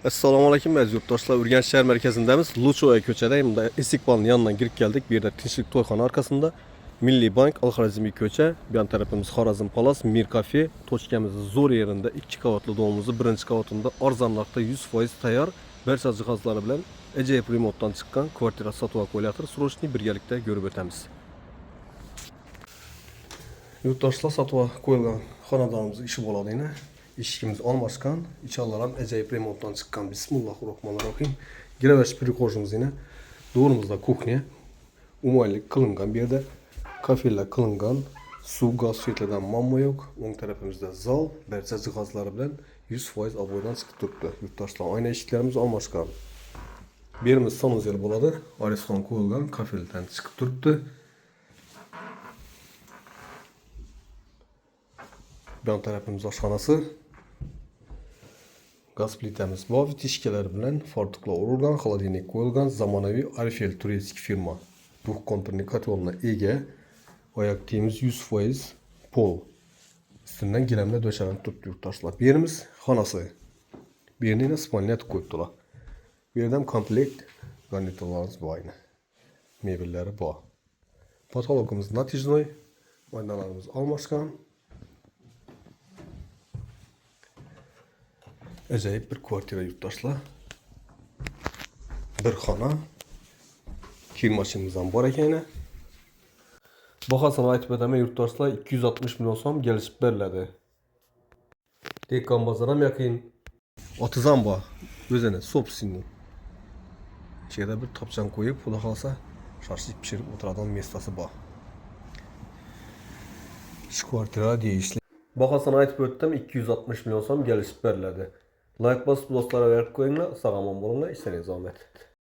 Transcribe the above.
Assalamu alaikum aziz yurttaşlar. Urganch şehir merkezindemiz. Lucho'ya köçedeyim. İstikbal'ın yanından girip geldik. Bir yerde Tinchlik Toyxona arkasında. Milli Bank, Al-Xorazmiy köçe. Bir yan tarafımız Xorazm Palas, Mir Cafe. Toçkamızın zor yerinde 2 qavatlı doğumuzu birinci qavatında arzanlıqda 100% tayyor. Barcha jihozlari bilan ajoyib remontdan chiqqan kvartira sotib qo'yiladi. Srochniy birgalikda ko'rib o'tamiz. Yurttaşlar sotib qo'yilgan xonadonimiz ishi bo'ladi yine. İşkimiz almaskan, içerlerim acayip remontdan çıkan. Bismillahirrahmanirrahim. Gireveş prikojumuz yine. Doğrumuzda kuhne. Umaylık kılıngan bir de kafirle kılıngan. Su, gaz, sütleden mamma yok. Onun tarafımızda zal, berçe cihazları bilen 100% aboydan çıkıp durdu. Yurttaşlar aynı eşiklerimiz almaskan. Birimiz sanız yer buladı. Ariston koyulgan kafirlden çıkıp durdu. Bir tarafımız aşxanası. Gaz plitamiz bor, tishkalar bilan fartuqlar urilgan, xolodilnik qo'yilgan zamonaviy Arifel turistik firma. Bu konturli kotelga ega. Oyoq kiyimiz 100% pol. Üstünden gilamlar döşenib turibdi yurttaşlar. Bu yerimiz xonasi. Bu yerni yana spalniyat qo'yibdilar. Bu yerda ham komplekt garniturlarimiz bor ayni. Mebellari bor. Patologimiz natijnoy. Oynalarimiz almashgan. Acayip bir kvartira yurttaşlar. Bir xona. Kir maşinimizdan bor ekan. Bahasını aytib o'taman yurttaşlar, 260 milyon so'm kelishib beriladi. Dekkan bozoram yaqin. Otizam bor. O'zini собственный. Ichida bir topchan qo'yib, xudo xolsa shashlik pishirib o'tiradigan mestasi bor. Shu kvartira deyishli. Bahasını aytib o'tdim, 260 milyon so'm kelishib beriladi. Like bosib do'stlarga berib qo'yinglar, sog' omon bo'linglar, ishlaringiz omad.